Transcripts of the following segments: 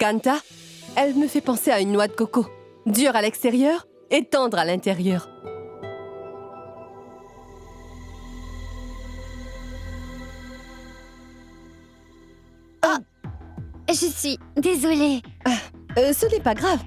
Kanta, elle me fait penser à une noix de coco, dure à l'extérieur et tendre à l'intérieur. Je suis désolée. Ce n'est pas grave.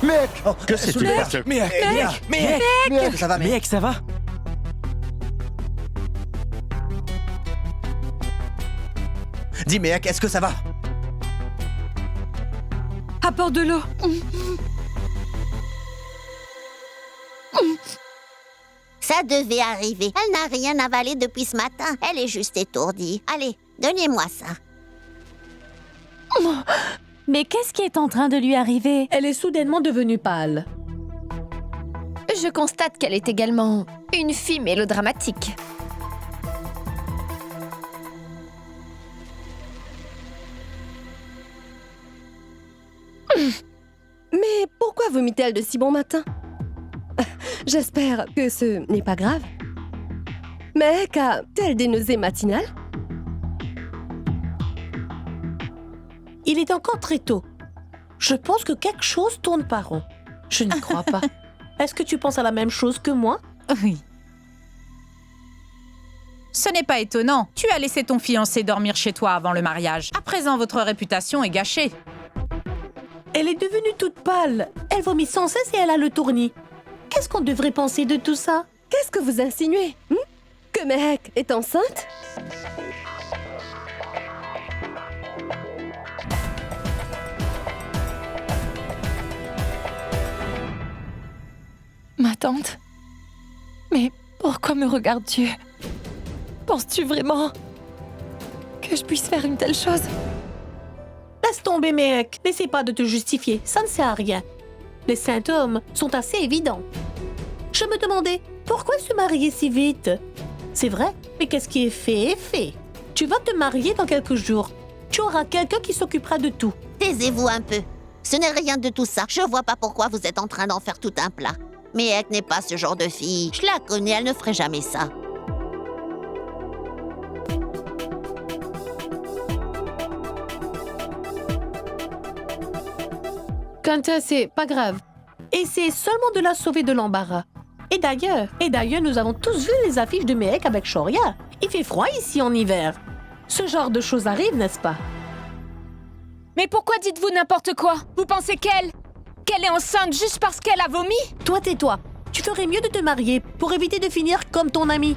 Mec, Que c'est une Mec, porte- Mec, Mec, ça va, mec. Mec, ça va? Dis, mec, est-ce que ça va? Apporte de l'eau. Ça devait arriver. Elle n'a rien avalé depuis ce matin. Elle est juste étourdie. Allez, donnez-moi ça. Mais qu'est-ce qui est en train de lui arriver? Elle est soudainement devenue pâle. Je constate qu'elle est également une fille mélodramatique. Mais pourquoi vomit-elle de si bon matin? J'espère que ce n'est pas grave. Mais a-t-elle des nausées matinales? Il est encore très tôt. Je pense que quelque chose tourne pas rond. Je n'y crois pas. Est-ce que tu penses à la même chose que moi? Oui. Ce n'est pas étonnant. Tu as laissé ton fiancé dormir chez toi avant le mariage. À présent, votre réputation est gâchée. Elle est devenue toute pâle. Elle vomit sans cesse et elle a le tournis. Qu'est-ce qu'on devrait penser de tout ça? Qu'est-ce que vous insinuez? Que Mehek est enceinte? Ma tante? Mais pourquoi me regardes-tu? Penses-tu vraiment que je puisse faire une telle chose? Laisse tomber, mec. N'essaie pas de te justifier. Ça ne sert à rien. Les symptômes sont assez évidents. Je me demandais, pourquoi se marier si vite? C'est vrai, mais qu'est-ce qui est fait est fait. Tu vas te marier dans quelques jours. Tu auras quelqu'un qui s'occupera de tout. Taisez-vous un peu. Ce n'est rien de tout ça. Je vois pas pourquoi vous êtes en train d'en faire tout un plat. Mais elle n'est pas ce genre de fille. Je la connais, elle ne ferait jamais ça. Kanta, c'est pas grave. Essaie seulement de la sauver de l'embarras. Et d'ailleurs, nous avons tous vu les affiches de Mehek avec Shoria. Il fait froid ici en hiver. Ce genre de choses arrive, n'est-ce pas? Mais pourquoi dites-vous n'importe quoi? Vous pensez qu'elle est enceinte juste parce qu'elle a vomi? Toi, tais-toi. Tu ferais mieux de te marier pour éviter de finir comme ton ami.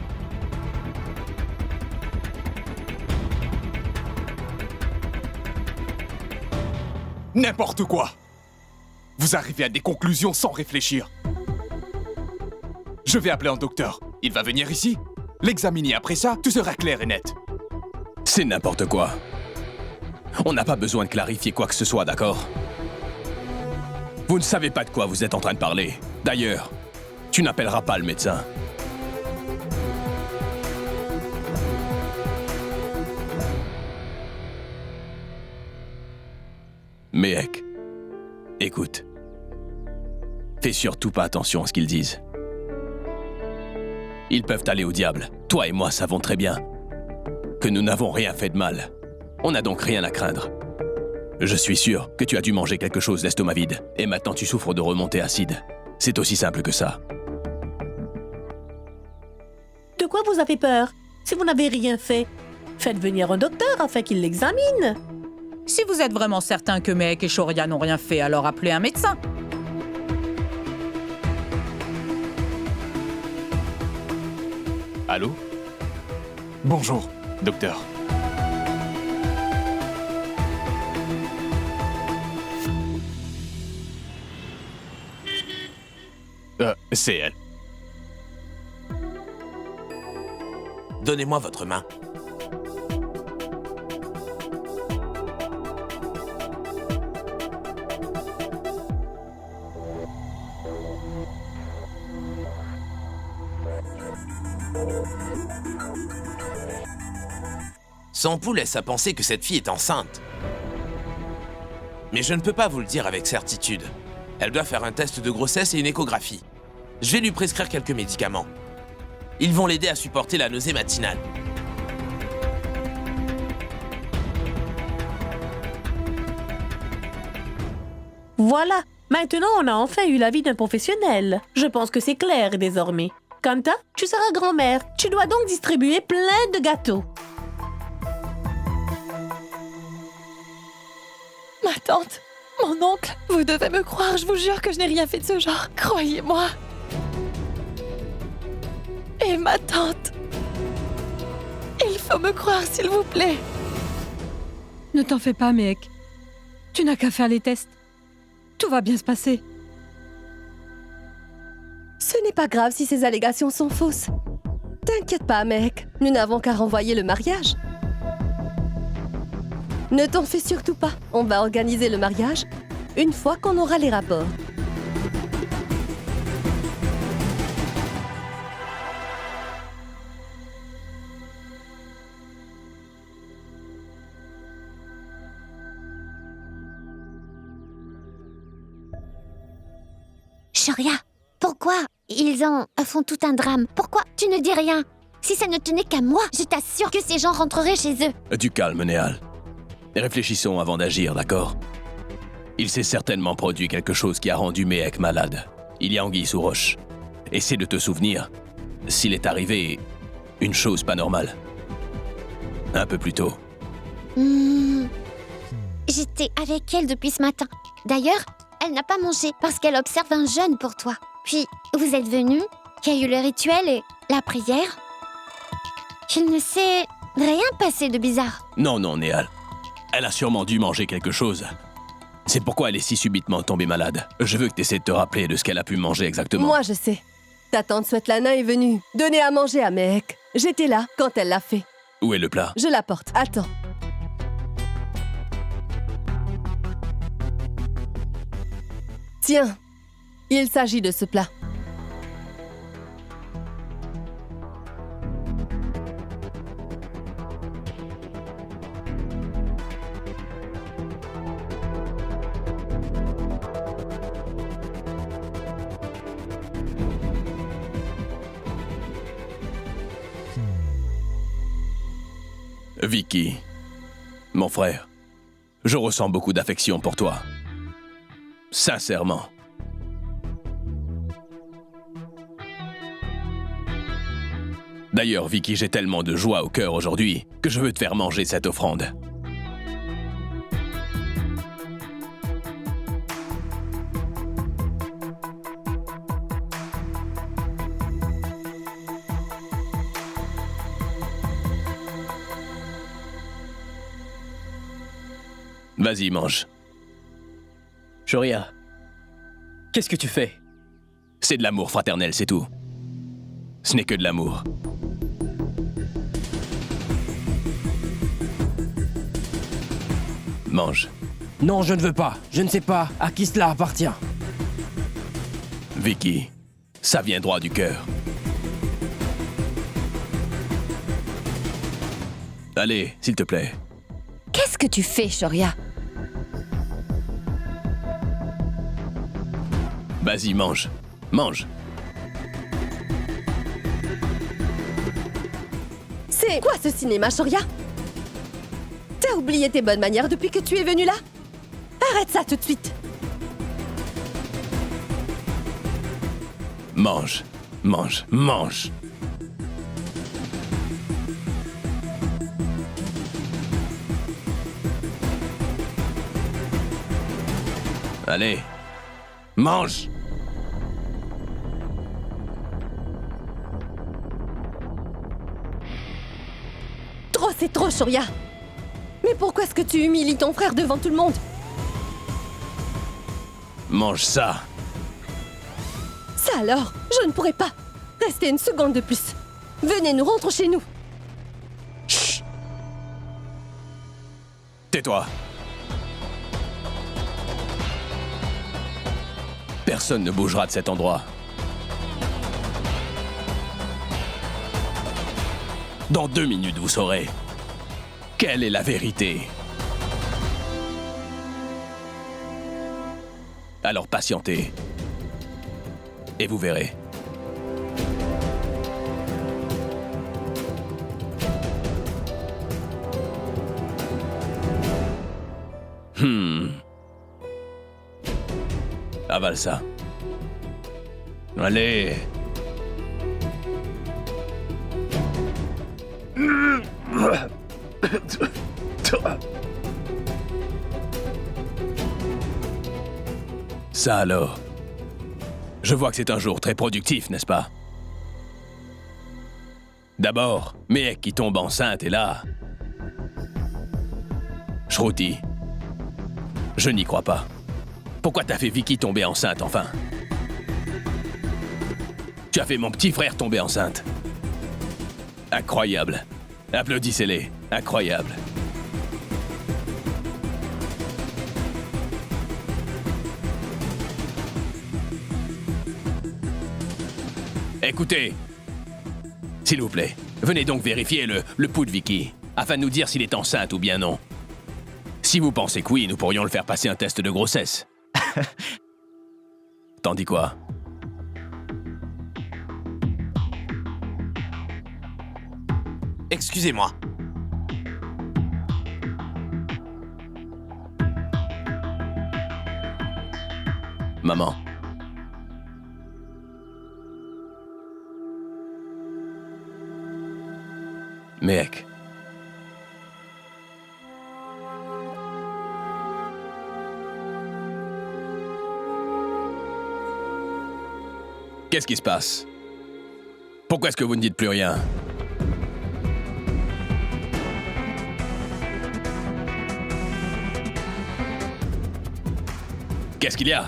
N'importe quoi! Vous arrivez à des conclusions sans réfléchir. Je vais appeler un docteur. Il va venir ici, l'examiner. Après ça, tout sera clair et net. C'est n'importe quoi. On n'a pas besoin de clarifier quoi que ce soit, d'accord? Vous ne savez pas de quoi vous êtes en train de parler. D'ailleurs, tu n'appelleras pas le médecin. Mehek, écoute. Fais surtout pas attention à ce qu'ils disent. Ils peuvent aller au diable. Toi et moi savons très bien que nous n'avons rien fait de mal. On n'a donc rien à craindre. Je suis sûr que tu as dû manger quelque chose d'estomac vide, et maintenant tu souffres de remontée acide. C'est aussi simple que ça. De quoi vous avez peur? Si vous n'avez rien fait, faites venir un docteur afin qu'il l'examine. Si vous êtes vraiment certain que Mehek et Shoria n'ont rien fait, alors appelez un médecin. Allô? Bonjour, docteur. C'est elle. Donnez-moi votre main. Son pouls laisse à penser que cette fille est enceinte. Mais je ne peux pas vous le dire avec certitude. Elle doit faire un test de grossesse et une échographie. Je vais lui prescrire quelques médicaments. Ils vont l'aider à supporter la nausée matinale. Voilà, maintenant on a enfin eu l'avis d'un professionnel. Je pense que c'est clair désormais. Kanta, tu seras grand-mère. Tu dois donc distribuer plein de gâteaux. Ma tante, mon oncle, vous devez me croire, je vous jure que je n'ai rien fait de ce genre. Croyez-moi. Et ma tante. Il faut me croire, s'il vous plaît. Ne t'en fais pas, mec. Tu n'as qu'à faire les tests. Tout va bien se passer. Ce n'est pas grave si ces allégations sont fausses. T'inquiète pas, mec. Nous n'avons qu'à renvoyer le mariage. Ne t'en fais surtout pas. On va organiser le mariage une fois qu'on aura les rapports. Shoria, pourquoi ils font tout un drame? Pourquoi tu ne dis rien? Si ça ne tenait qu'à moi, je t'assure que ces gens rentreraient chez eux. Du calme, Néal. Réfléchissons avant d'agir, d'accord? Il s'est certainement produit quelque chose qui a rendu Méhek malade. Il y a anguille sous roche. Essaie de te souvenir s'il est arrivé une chose pas normale. Un peu plus tôt. J'étais avec elle depuis ce matin. D'ailleurs, elle n'a pas mangé parce qu'elle observe un jeûne pour toi. Puis, vous êtes venus, qu'il y a eu le rituel et la prière. Il ne s'est rien passé de bizarre. Non, Néal. Elle a sûrement dû manger quelque chose. C'est pourquoi elle est si subitement tombée malade. Je veux que tu essaies de te rappeler de ce qu'elle a pu manger exactement. Moi, je sais. Ta tante Svetlana est venue donner à manger à Méhek. J'étais là quand elle l'a fait. Où est le plat? Je l'apporte. Attends. Tiens, il s'agit de ce plat. Vicky, mon frère, je ressens beaucoup d'affection pour toi. Sincèrement. D'ailleurs, Vicky, j'ai tellement de joie au cœur aujourd'hui que je veux te faire manger cette offrande. Vas-y, mange. Shoria, qu'est-ce que tu fais? C'est de l'amour fraternel, c'est tout. Ce n'est que de l'amour. Mange. Non, je ne veux pas. Je ne sais pas à qui cela appartient. Vicky, ça vient droit du cœur. Allez, s'il te plaît. Qu'est-ce que tu fais, Shoria? Vas-y, mange. Mange. C'est quoi ce cinéma, Shoria? T'as oublié tes bonnes manières depuis que tu es venu là? Arrête ça tout de suite. Mange. Mange. Mange. Allez. Mange. Trop, c'est trop, Shoria. Mais pourquoi est-ce que tu humilies ton frère devant tout le monde? Mange ça. Ça Ça alors, je ne pourrai pas rester une seconde de plus. Venez, nous rentrons chez nous. Chut! Tais-toi. Personne ne bougera de cet endroit. Dans 2 minutes, vous saurez quelle est la vérité. Alors patientez. Et vous verrez. Avale ça. Allez. Ça alors. Je vois que c'est un jour très productif, n'est-ce pas? D'abord, Méhek qui tombe enceinte est là. Shruti, je n'y crois pas. Pourquoi t'as fait Vicky tomber enceinte, enfin? Tu as fait mon petit frère tomber enceinte. Incroyable. Applaudissez-les. Incroyable. Écoutez, s'il vous plaît, venez donc vérifier le pouls de Vicky, afin de nous dire s'il est enceinte ou bien non. Si vous pensez que oui, nous pourrions le faire passer un test de grossesse. T'en dis quoi? Excusez-moi. Maman. Méhek. Qu'est-ce qui se passe? Pourquoi est-ce que vous ne dites plus rien? Qu'est-ce qu'il y a?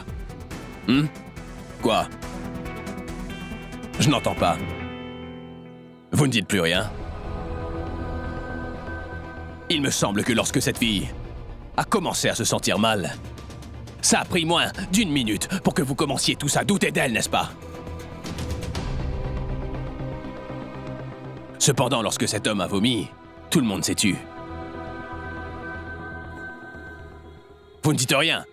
Quoi? Je n'entends pas. Vous ne dites plus rien? Il me semble que lorsque cette fille a commencé à se sentir mal, ça a pris moins d'1 minute pour que vous commenciez tous à douter d'elle, n'est-ce pas? Cependant, lorsque cet homme a vomi, tout le monde s'est tu. Vous ne dites rien.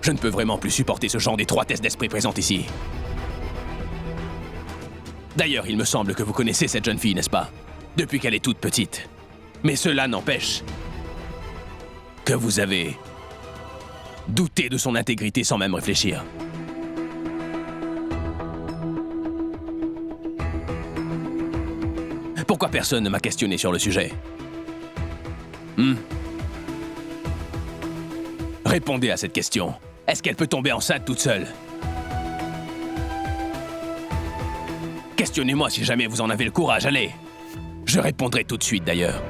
Je ne peux vraiment plus supporter ce genre d'étroitesse d'esprit présente ici. D'ailleurs, il me semble que vous connaissez cette jeune fille, n'est-ce pas? Depuis qu'elle est toute petite. Mais cela n'empêche que vous avez douté de son intégrité sans même réfléchir. Pourquoi personne ne m'a questionné sur le sujet? Répondez à cette question. Est-ce qu'elle peut tomber enceinte toute seule? Questionnez-moi si jamais vous en avez le courage, allez. Je répondrai tout de suite d'ailleurs.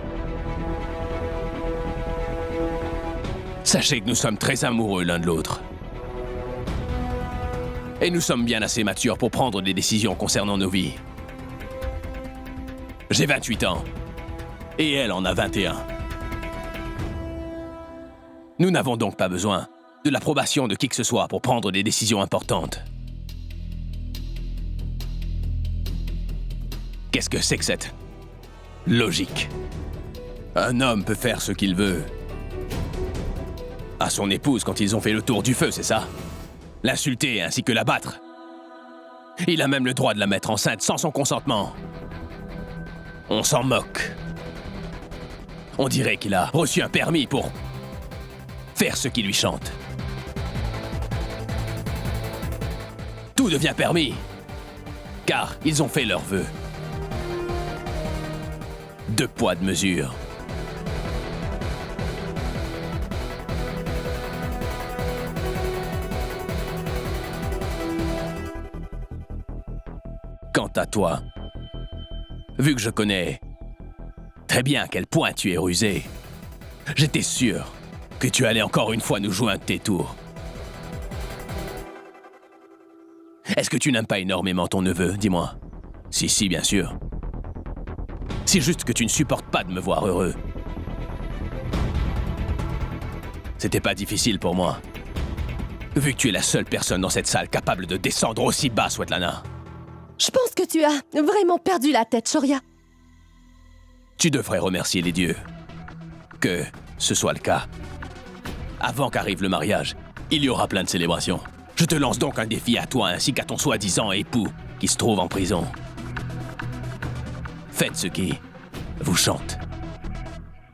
Sachez que nous sommes très amoureux l'un de l'autre. Et nous sommes bien assez matures pour prendre des décisions concernant nos vies. J'ai 28 ans. Et elle en a 21. Nous n'avons donc pas besoin de l'approbation de qui que ce soit pour prendre des décisions importantes. Qu'est-ce que c'est que cette logique? Un homme peut faire ce qu'il veut à son épouse quand ils ont fait le tour du feu, c'est ça? L'insulter ainsi que la battre. Il a même le droit de la mettre enceinte sans son consentement. On s'en moque. On dirait qu'il a reçu un permis pour faire ce qui lui chante. Tout devient permis, car ils ont fait leur vœu. 2 poids, 2 mesures. Quant à toi, vu que je connais très bien à quel point tu es rusé, j'étais sûr que tu allais encore une fois nous jouer un de tes tours. Est-ce que tu n'aimes pas énormément ton neveu, dis-moi? Si, bien sûr. C'est juste que tu ne supportes pas de me voir heureux. C'était pas difficile pour moi. Vu que tu es la seule personne dans cette salle capable de descendre aussi bas, Svetlana. Je pense que tu as vraiment perdu la tête, Shoria. Tu devrais remercier les dieux. Que ce soit le cas. Avant qu'arrive le mariage, il y aura plein de célébrations. Je te lance donc un défi à toi ainsi qu'à ton soi-disant époux qui se trouve en prison. Faites ce qui vous chante.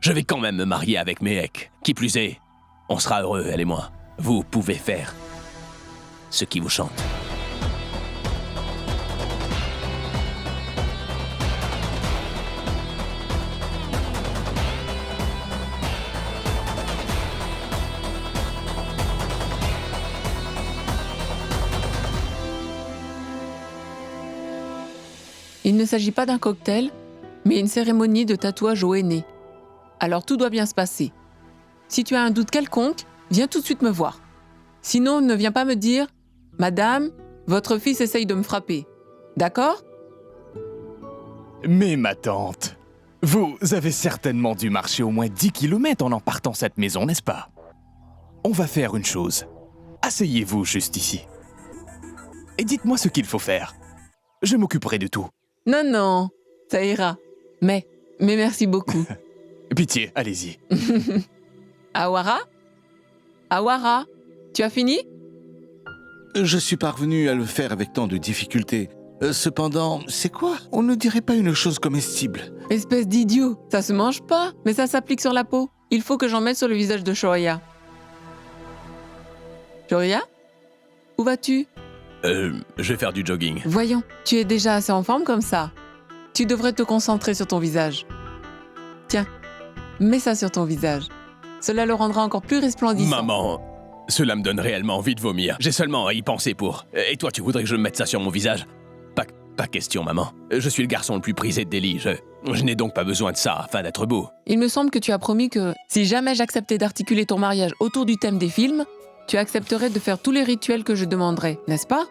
Je vais quand même me marier avec Méhek. Qui plus est, on sera heureux, elle et moi. Vous pouvez faire ce qui vous chante. Il ne s'agit pas d'un cocktail, mais une cérémonie de tatouage au henné. Alors tout doit bien se passer. Si tu as un doute quelconque, viens tout de suite me voir. Sinon, ne viens pas me dire « Madame, votre fils essaye de me frapper. » D'accord ? Mais ma tante, vous avez certainement dû marcher au moins 10 km en partant cette maison, n'est-ce pas? On va faire une chose. Asseyez-vous juste ici. Et dites-moi ce qu'il faut faire. Je m'occuperai de tout. Non, ça ira. Mais merci beaucoup. Pitié, allez-y. Awara, tu as fini ? Je suis parvenu à le faire avec tant de difficulté. Cependant, c'est quoi? On ne dirait pas une chose comestible. Espèce d'idiot, ça se mange pas, mais ça s'applique sur la peau. Il faut que j'en mette sur le visage de Shoria. Shoria ? Où vas-tu ? Je vais faire du jogging. Voyons, tu es déjà assez en forme comme ça. Tu devrais te concentrer sur ton visage. Tiens, mets ça sur ton visage. Cela le rendra encore plus resplendissant. Maman, cela me donne réellement envie de vomir. J'ai seulement à y penser pour... Et toi, tu voudrais que je mette ça sur mon visage? Pas question, maman. Je suis le garçon le plus prisé de Delhi. Je n'ai donc pas besoin de ça afin d'être beau. Il me semble que tu as promis que, si jamais j'acceptais d'articuler ton mariage autour du thème des films, tu accepterais de faire tous les rituels que je demanderais, n'est-ce pas?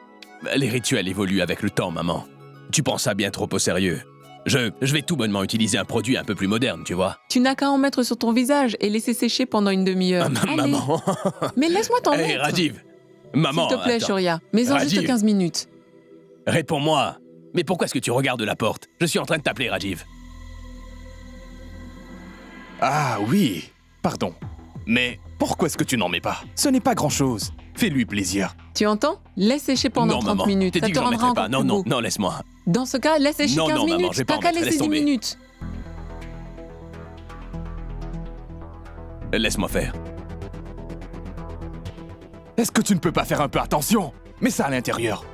Les rituels évoluent avec le temps, maman. Tu prends ça bien trop au sérieux. Je vais tout bonnement utiliser un produit un peu plus moderne, tu vois. Tu n'as qu'à en mettre sur ton visage et laisser sécher pendant une demi-heure. Maman. Mais laisse-moi t'en mettre. Hé, Rajiv. Maman, s'il te plaît, attends. Shoria, mets-en juste 15 minutes. Réponds-moi. Mais pourquoi est-ce que tu regardes la porte? Je suis en train de t'appeler, Rajiv. Ah oui, pardon. Mais pourquoi est-ce que tu n'en mets pas? Ce n'est pas grand-chose. Fais-lui plaisir. Tu entends? Laisse sécher pendant non, 30 maman, minutes. t'es Ça dit te que j'en rendra mettrais encore pas. plus beau. Non, laisse-moi. Dans ce cas, laisse sécher 15 maman, minutes. je vais pas T'as en qu'à mettre, laisser laisse 10 tomber. minutes. Laisse-moi faire. Est-ce que tu ne peux pas faire un peu attention? Mets ça à l'intérieur.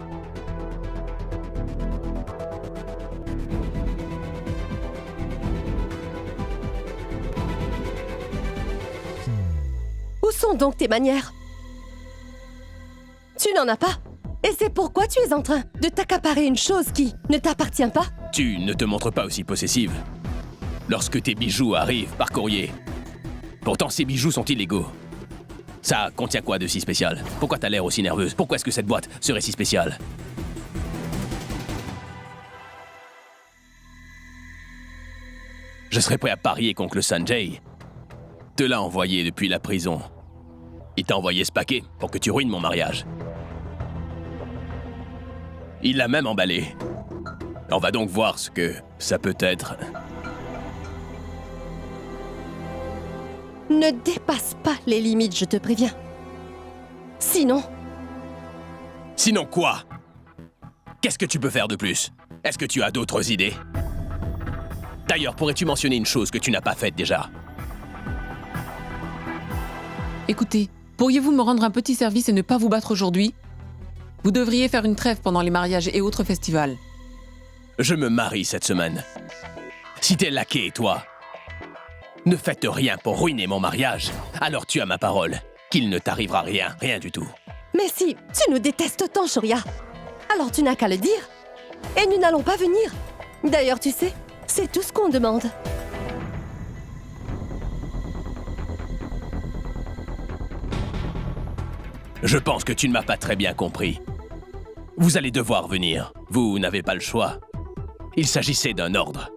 Où sont donc tes manières? Tu n'en as pas. Et c'est pourquoi tu es en train de t'accaparer une chose qui ne t'appartient pas? Tu ne te montres pas aussi possessive lorsque tes bijoux arrivent par courrier. Pourtant, ces bijoux sont illégaux. Ça contient quoi de si spécial? Pourquoi t'as l'air aussi nerveuse? Pourquoi est-ce que cette boîte serait si spéciale? Je serais prêt à parier qu'oncle Sanjay te l'a envoyé depuis la prison. Il t'a envoyé ce paquet pour que tu ruines mon mariage. Il l'a même emballé. On va donc voir ce que ça peut être. Ne dépasse pas les limites, je te préviens. Sinon... Sinon quoi? Qu'est-ce que tu peux faire de plus? Est-ce que tu as d'autres idées? D'ailleurs, pourrais-tu mentionner une chose que tu n'as pas faite déjà? Écoutez, pourriez-vous me rendre un petit service et ne pas vous battre aujourd'hui? Vous devriez faire une trêve pendant les mariages et autres festivals. Je me marie cette semaine. Si t'es laqué, toi, ne faites rien pour ruiner mon mariage, alors tu as ma parole qu'il ne t'arrivera rien, rien du tout. Mais si tu nous détestes tant, Shoria, alors tu n'as qu'à le dire. Et nous n'allons pas venir. D'ailleurs, tu sais, c'est tout ce qu'on demande. Je pense que tu ne m'as pas très bien compris. Vous allez devoir venir. Vous n'avez pas le choix. Il s'agissait d'un ordre.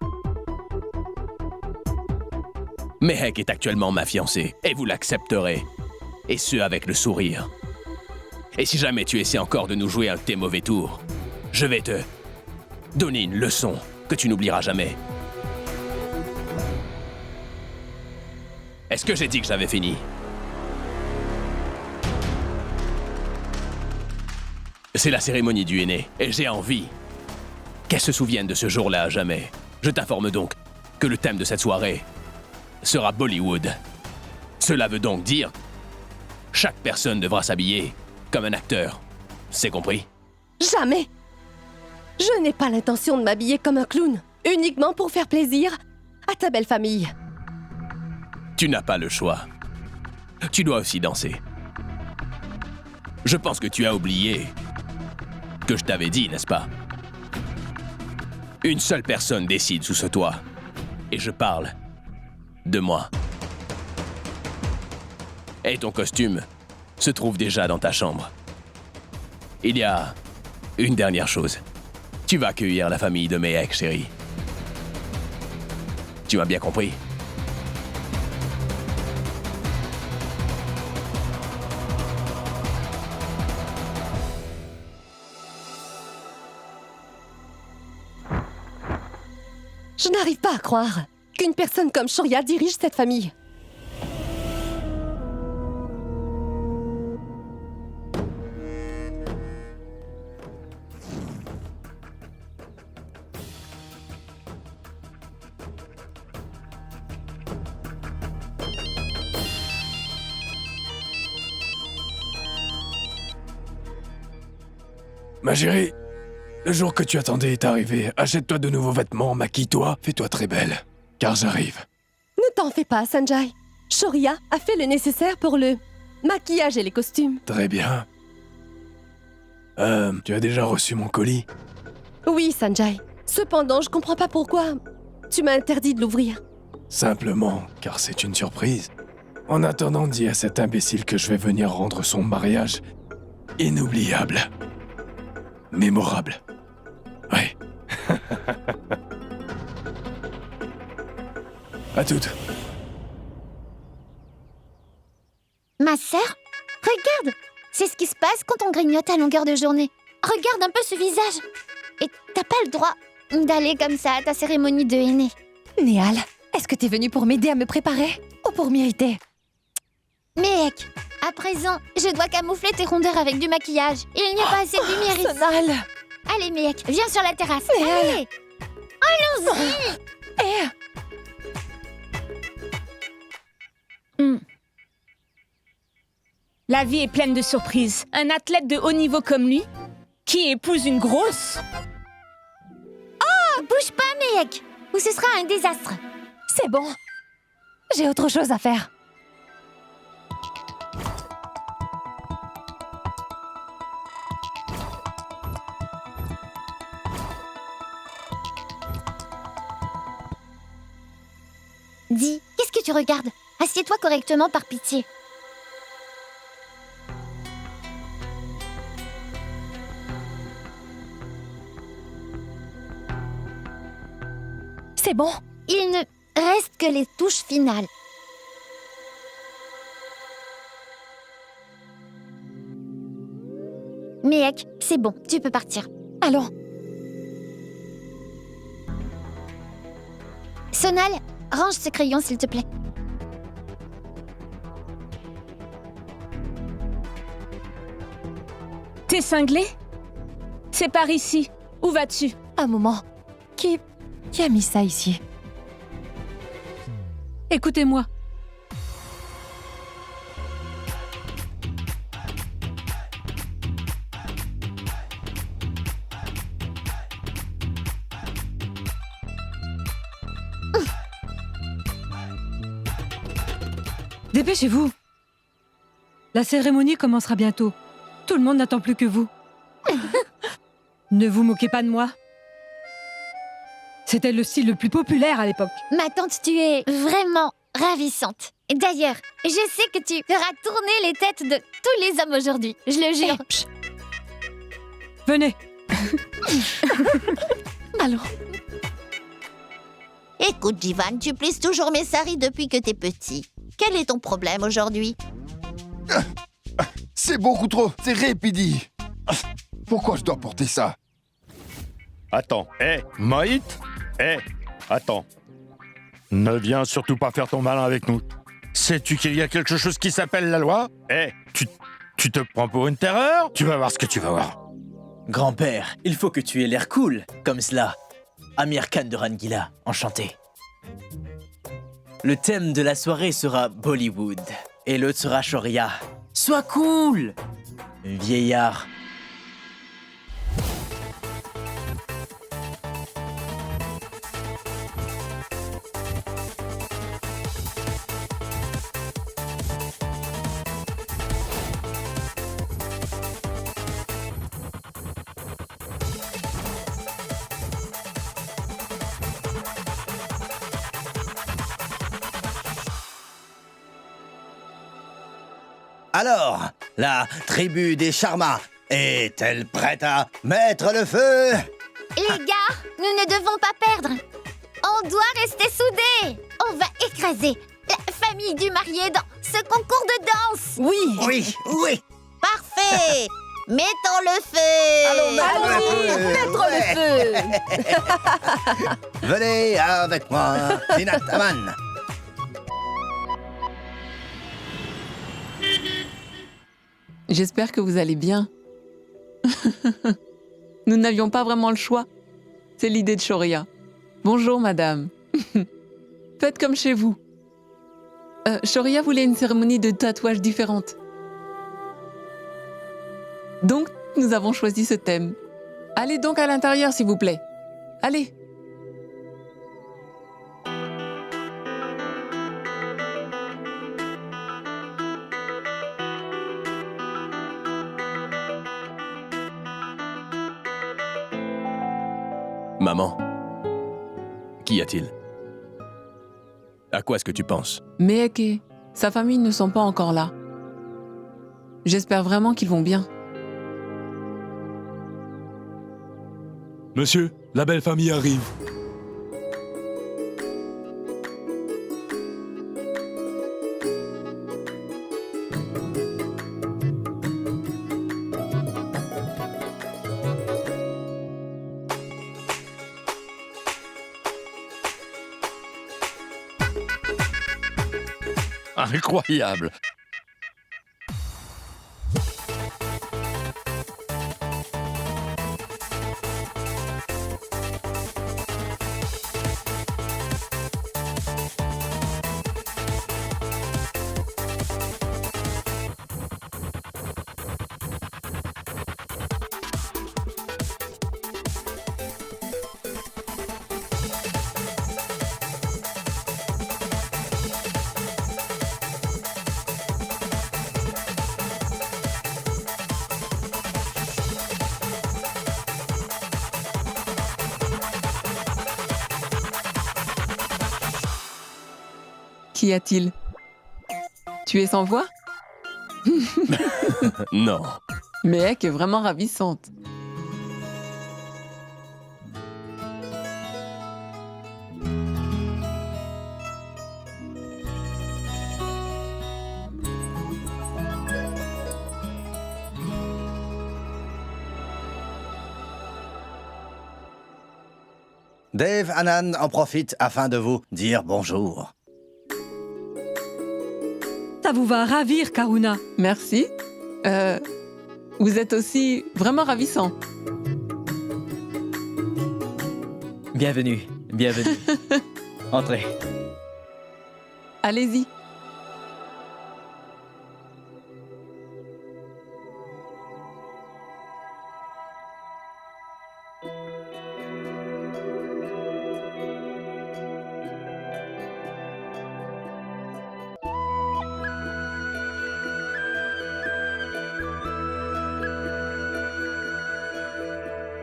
Mehek est actuellement ma fiancée, et vous l'accepterez. Et ce, avec le sourire. Et si jamais tu essaies encore de nous jouer un de tes mauvais tours, je vais te donner une leçon que tu n'oublieras jamais. Est-ce que j'ai dit que j'avais fini? C'est la cérémonie du aîné, et j'ai envie qu'elle se souvienne de ce jour-là à jamais. Je t'informe donc que le thème de cette soirée sera Bollywood. Cela veut donc dire chaque personne devra s'habiller comme un acteur. C'est compris? Jamais! Je n'ai pas l'intention de m'habiller comme un clown, uniquement pour faire plaisir à ta belle famille. Tu n'as pas le choix. Tu dois aussi danser. Je pense que tu as oublié que je t'avais dit, n'est-ce pas? Une seule personne décide sous ce toit. Et je parle de moi. Et ton costume se trouve déjà dans ta chambre. Il y a une dernière chose. Tu vas accueillir la famille de Mehek, chérie. Tu m'as bien compris? Je n'arrive pas à croire qu'une personne comme Shoria dirige cette famille. Ma chérie, le jour que tu attendais est arrivé. Achète-toi de nouveaux vêtements, maquille-toi, fais-toi très belle, car j'arrive. Ne t'en fais pas, Sanjay. Shoria a fait le nécessaire pour le maquillage et les costumes. Très bien. Tu as déjà reçu mon colis? Oui, Sanjay. Cependant, je comprends pas pourquoi tu m'as interdit de l'ouvrir. Simplement, car c'est une surprise. En attendant, dis à cet imbécile que je vais venir rendre son mariage inoubliable. Mémorable. Ouais. À toutes. Ma sœur? Regarde! C'est ce qui se passe quand on grignote à longueur de journée. Regarde un peu ce visage. Et t'as pas le droit d'aller comme ça à ta cérémonie de aîné. Néal, est-ce que t'es venue pour m'aider à me préparer ou pour m'irriter? Mehek, à présent, je dois camoufler tes rondeurs avec du maquillage. Il n'y a pas assez de lumière ici. Sonal! Allez, Mehek, viens sur la terrasse. Néal! Allez! Allons-y! La vie est pleine de surprises. Un athlète de haut niveau comme lui, qui épouse une grosse... Oh, bouge pas, Mehek, ou ce sera un désastre. C'est bon. J'ai autre chose à faire. Dis, qu'est-ce que tu regardes? Assieds-toi correctement par pitié. C'est bon. Il ne reste que les touches finales. Mehek, c'est bon, tu peux partir. Allons. Sonal, range ce crayon s'il te plaît. T'es cinglé? C'est par ici. Où vas-tu? Un moment. Qui a mis ça ici? Écoutez-moi. Dépêchez-vous. La cérémonie commencera bientôt. Tout le monde n'attend plus que vous. Ne vous moquez pas de moi. C'était le style le plus populaire à l'époque. Ma tante, tu es vraiment ravissante. D'ailleurs, je sais que tu feras tourner les têtes de tous les hommes aujourd'hui. Je le jure. Venez. Allons. Écoute, Jivan, tu plisses toujours mes saris depuis que t'es petit. Quel est ton problème aujourd'hui? C'est beaucoup trop, c'est répidi. Pourquoi je dois porter ça? Attends, Maït? Attends. Ne viens surtout pas faire ton malin avec nous. Sais-tu qu'il y a quelque chose qui s'appelle la loi? Tu te prends pour une terreur? Tu vas voir ce que tu vas voir. Grand-père, il faut que tu aies l'air cool, comme cela. Amir Khan de Rangila, enchanté. Le thème de la soirée sera Bollywood, et l'autre sera Shoria. Sois cool, vieillard. Alors, la tribu des Sharma est-elle prête à mettre le feu? Les gars, nous ne devons pas perdre. On doit rester soudés. On va écraser la famille du marié dans ce concours de danse. Oui. Parfait. Mettons le feu. Allons Mettre le feu. Venez avec moi, Sinat Aman. J'espère que vous allez bien. Nous n'avions pas vraiment le choix. C'est l'idée de Shoria. Bonjour, madame. Faites comme chez vous. Shoria voulait une cérémonie de tatouage différente. Donc, nous avons choisi ce thème. Allez donc à l'intérieur, s'il vous plaît. Allez. Maman, qu'y a-t-il? À quoi est-ce que tu penses? Mehek, sa famille ne sont pas encore là. J'espère vraiment qu'ils vont bien. Monsieur, la belle famille arrive. Incroyable. Qu'y a-t-il? Tu es sans voix? Non. Mehek est vraiment ravissante. Dev Anand en profite afin de vous dire bonjour. Ça vous va ravir, Karuna. Merci. Vous êtes aussi vraiment ravissant. Bienvenue. Entrez. Allez-y.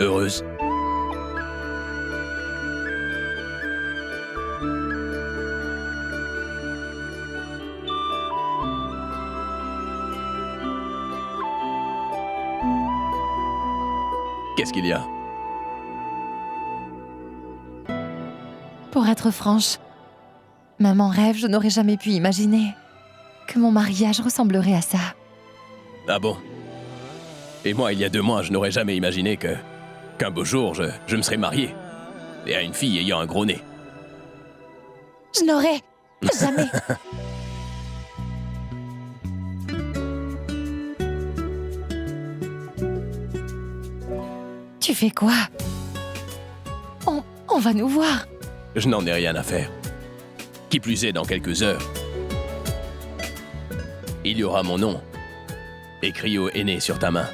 Heureuse. Qu'est-ce qu'il y a? Pour être franche, même en rêve, je n'aurais jamais pu imaginer que mon mariage ressemblerait à ça. Ah bon? Et moi, il y a 2 mois, je n'aurais jamais imaginé qu'un beau jour, je me serais marié. Et à une fille ayant un gros nez. Je n'aurais jamais. Tu fais quoi? On va nous voir. Je n'en ai rien à faire. Qui plus est, dans quelques heures, il y aura mon nom écrit au aîné sur ta main.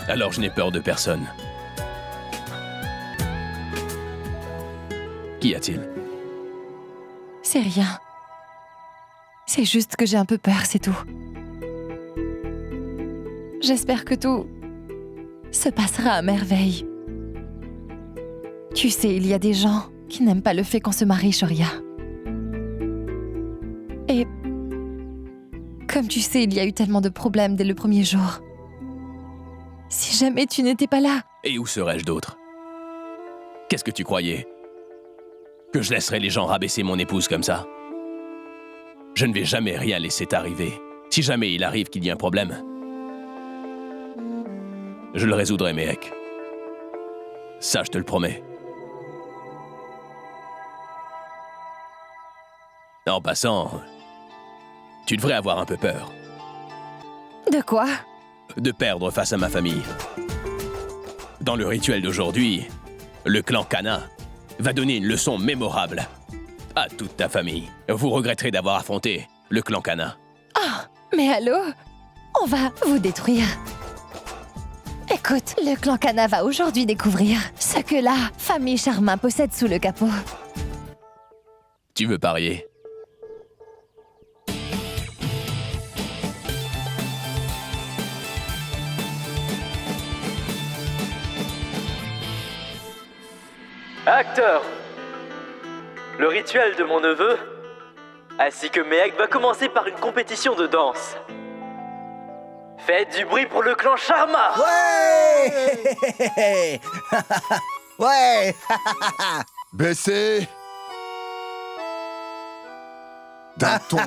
Alors je n'ai peur de personne. Qu'y a-t-il? C'est rien. C'est juste que j'ai un peu peur, c'est tout. J'espère que tout se passera à merveille. Tu sais, il y a des gens qui n'aiment pas le fait qu'on se marie, Shoria. Et comme tu sais, il y a eu tellement de problèmes dès le premier jour. Si jamais tu n'étais pas là... Et où serais-je d'autre? Qu'est-ce que tu croyais? Que je laisserais les gens rabaisser mon épouse comme ça? Je ne vais jamais rien laisser t'arriver. Si jamais il arrive qu'il y ait un problème, je le résoudrai, Méhek. Ça, je te le promets. En passant, tu devrais avoir un peu peur. De quoi? De perdre face à ma famille. Dans le rituel d'aujourd'hui, le clan Kana va donner une leçon mémorable à toute ta famille. Vous regretterez d'avoir affronté le clan Kana. Ah, mais allô? On va vous détruire. Écoute, le clan Kana va aujourd'hui découvrir ce que la famille Sharma possède sous le capot. Tu veux parier? Acteur! Le rituel de mon neveu, ainsi que Méhek, va commencer par une compétition de danse. Faites du bruit pour le clan Sharma! Ouais! Ouais! Baissez! D'un ton.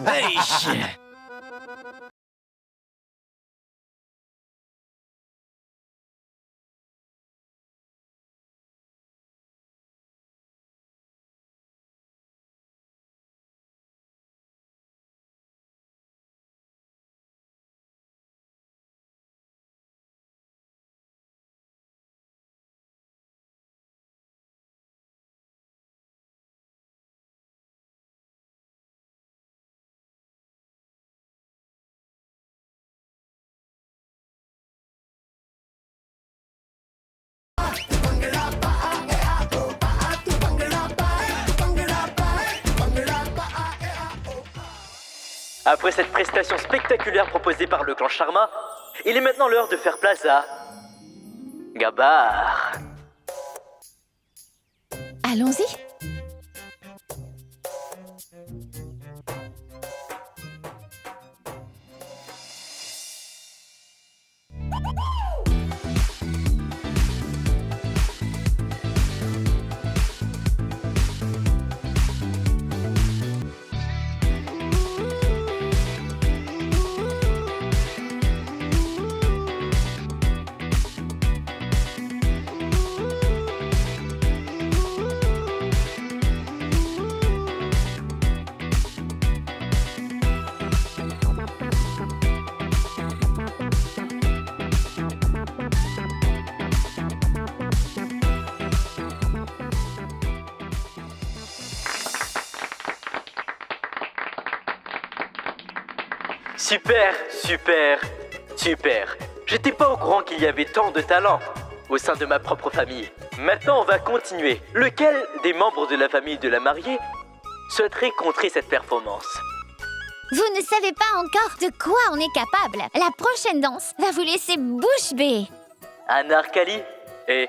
Après cette prestation spectaculaire proposée par le clan Sharma, il est maintenant l'heure de faire place à... Gabar. Allons-y. Super, super, super. J'étais pas au courant qu'il y avait tant de talent au sein de ma propre famille. Maintenant, on va continuer. Lequel des membres de la famille de la mariée souhaiterait contrer cette performance? Vous ne savez pas encore de quoi on est capable. La prochaine danse va vous laisser bouche bée. Anarkali et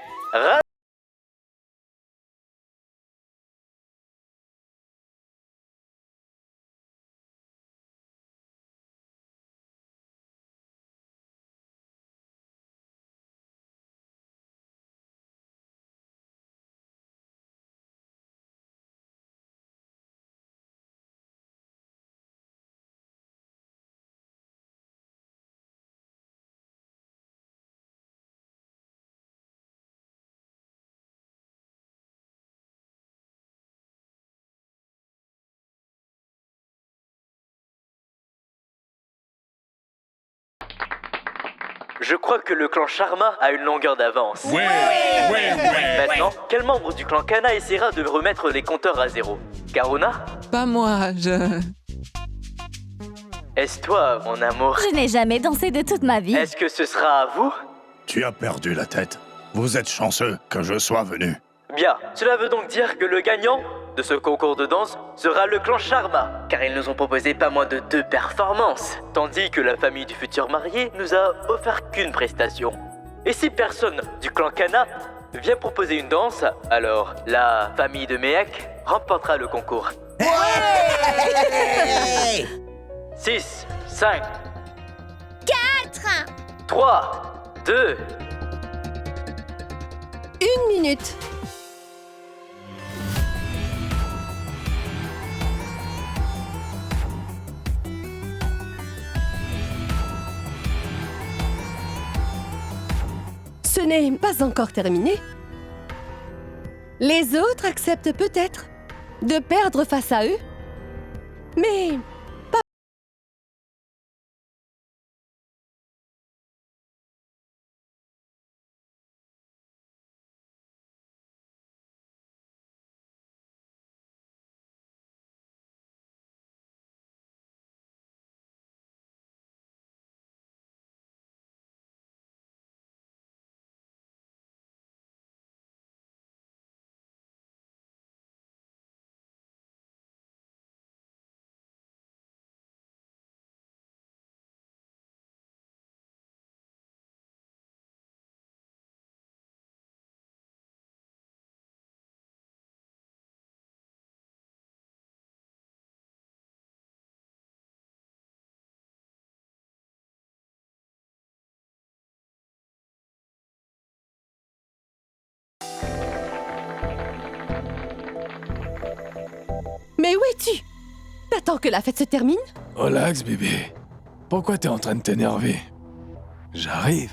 Je crois que le clan Sharma a une longueur d'avance. Maintenant, quel membre du clan Kana essaiera de remettre les compteurs à zéro? Karuna? Pas moi, Est-ce toi, mon amour? Je n'ai jamais dansé de toute ma vie. Est-ce que ce sera à vous? Tu as perdu la tête. Vous êtes chanceux que je sois venu. Bien, cela veut donc dire que le gagnant de ce concours de danse sera le clan Sharma, car ils nous ont proposé pas moins de 2 performances, tandis que la famille du futur marié nous a offert qu'une prestation. Et si personne du clan Kana vient proposer une danse, alors la famille de Mehek remportera le concours. 6, 5, 4. 3, 2... 1 minute. Ce n'est pas encore terminé. Les autres acceptent peut-être de perdre face à eux, mais pas... Mais où es-tu? T'attends que la fête se termine? Relax, bébé. Pourquoi t'es en train de t'énerver? J'arrive.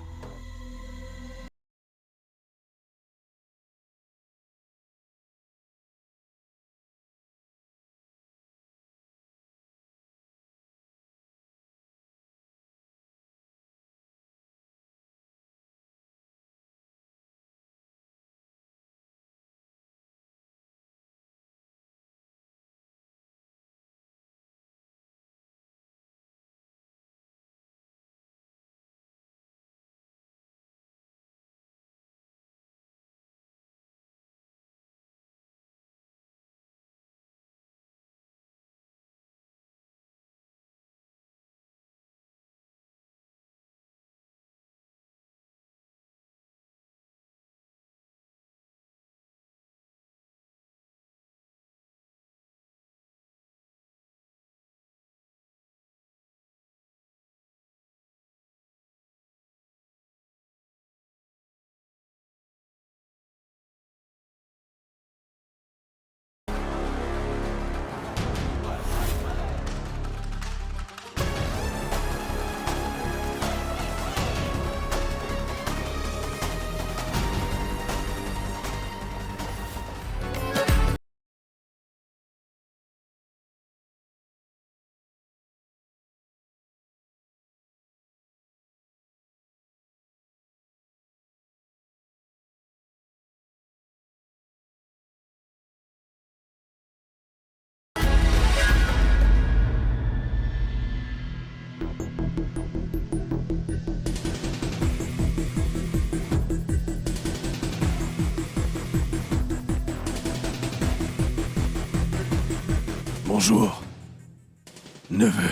Bonjour, neveu.